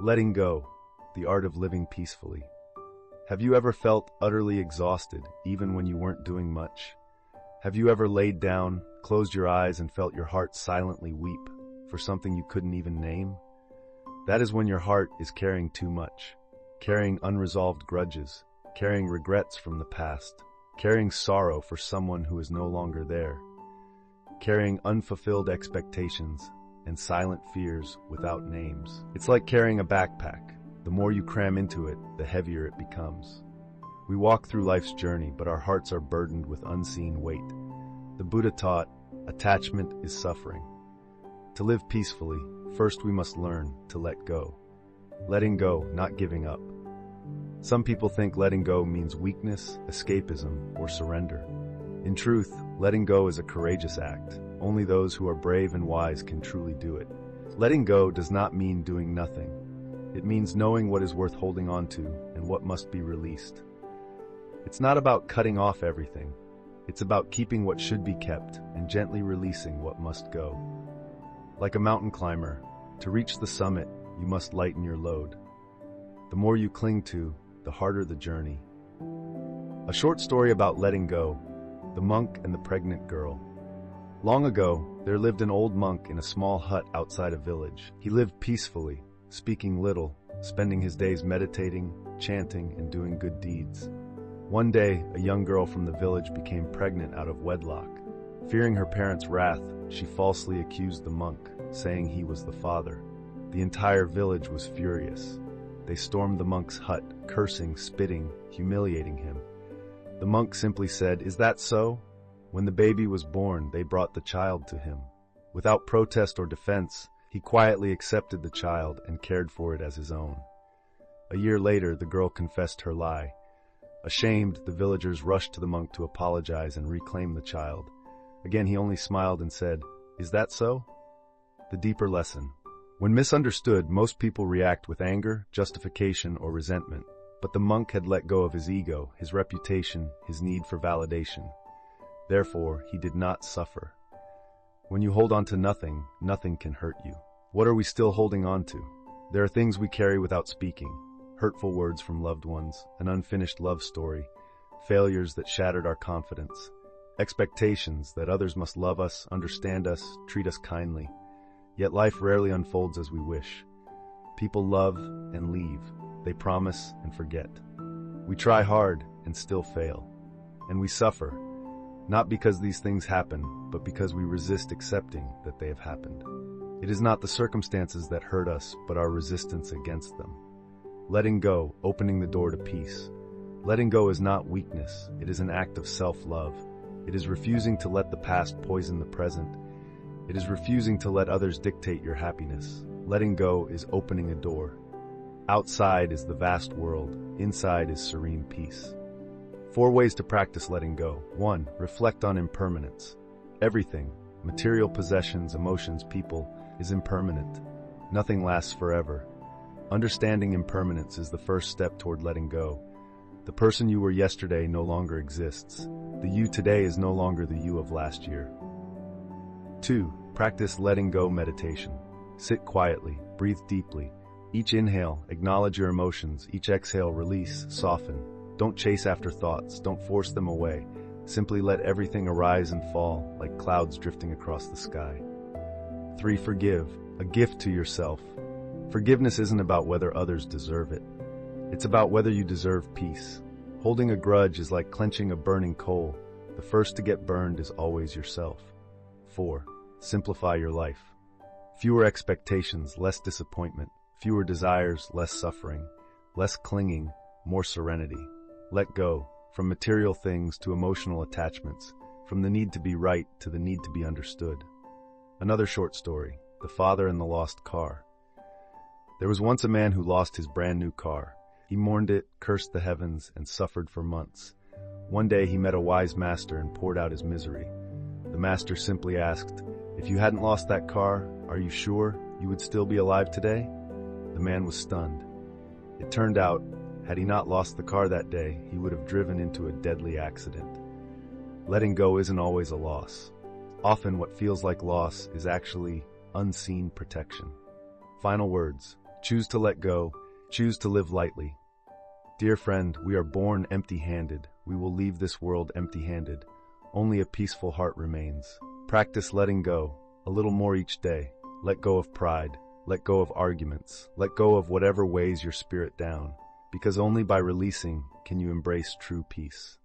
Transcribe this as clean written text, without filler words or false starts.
Letting go, the art of living peacefully. Have you ever felt utterly exhausted, even when you weren't doing much? Have you ever laid down, closed your eyes, and felt your heart silently weep for something you couldn't even name? That is when your heart is carrying too much, carrying unresolved grudges, carrying regrets from the past, carrying sorrow for someone who is no longer there, carrying unfulfilled expectations and silent fears without names. It's like carrying a backpack. The more you cram into it, the heavier it becomes. We walk through life's journey, but our hearts are burdened with unseen weight. The Buddha taught, attachment is suffering. To live peacefully, first we must learn to let go. Letting go, not giving up. Some people think letting go means weakness, escapism, or surrender. In truth, letting go is a courageous act. Only those who are brave and wise can truly do it. Letting go does not mean doing nothing. It means knowing what is worth holding on to and what must be released. It's not about cutting off everything. It's about keeping what should be kept and gently releasing what must go. Like a mountain climber, to reach the summit, you must lighten your load. The more you cling to, the harder the journey. A short story about letting go, the monk and the pregnant girl. Long ago, there lived an old monk in a small hut outside a village. He lived peacefully, speaking little, spending his days meditating, chanting, and doing good deeds. One day, a young girl from the village became pregnant out of wedlock. Fearing her parents' wrath, she falsely accused the monk, saying he was the father. The entire village was furious. They stormed the monk's hut, cursing, spitting, humiliating him. The monk simply said, "Is that so?" When the baby was born, they brought the child to him. Without protest or defense, he quietly accepted the child and cared for it as his own. A year later, the girl confessed her lie. Ashamed, the villagers rushed to the monk to apologize and reclaim the child. Again, he only smiled and said, "Is that so?" The deeper lesson. When misunderstood, most people react with anger, justification, or resentment. But the monk had let go of his ego, his reputation, his need for validation. Therefore, he did not suffer. When you hold on to nothing, nothing can hurt you. What are we still holding on to? There are things we carry without speaking. Hurtful words from loved ones, an unfinished love story, failures that shattered our confidence, expectations that others must love us, understand us, treat us kindly. Yet life rarely unfolds as we wish. People love and leave. They promise and forget. We try hard and still fail. And we suffer, not because these things happen, but because we resist accepting that they have happened. It is not the circumstances that hurt us, but our resistance against them. Letting go, opening the door to peace. Letting go is not weakness. It is an act of self-love. It is refusing to let the past poison the present. It is refusing to let others dictate your happiness. Letting go is opening a door. Outside is the vast world. Inside is serene peace. 4 ways to practice letting go. 1. Reflect on impermanence. Everything, material possessions, emotions, people, is impermanent. Nothing lasts forever. Understanding impermanence is the first step toward letting go. The person you were yesterday no longer exists. The you today is no longer the you of last year. 2. Practice letting go meditation. Sit quietly, breathe deeply. Each inhale, acknowledge your emotions. Each exhale, release, soften. Don't chase after thoughts, don't force them away. Simply let everything arise and fall, like clouds drifting across the sky. 3. Forgive, a gift to yourself. Forgiveness isn't about whether others deserve it. It's about whether you deserve peace. Holding a grudge is like clenching a burning coal. The first to get burned is always yourself. 4. Simplify your life. Fewer expectations, less disappointment. Fewer desires, less suffering. Less clinging, more serenity. Let go, from material things to emotional attachments, from the need to be right to the need to be understood. Another short story, The Father and the Lost Car. There was once a man who lost his brand new car. He mourned it, cursed the heavens, and suffered for months. One day he met a wise master and poured out his misery. The master simply asked, "If you hadn't lost that car, are you sure you would still be alive today?" The man was stunned. It turned out, had he not lost the car that day, he would have driven into a deadly accident. Letting go isn't always a loss. Often what feels like loss is actually unseen protection. Final words. Choose to let go. Choose to live lightly. Dear friend, we are born empty-handed. We will leave this world empty-handed. Only a peaceful heart remains. Practice letting go, a little more each day. Let go of pride. Let go of arguments. Let go of whatever weighs your spirit down. Because only by releasing can you embrace true peace.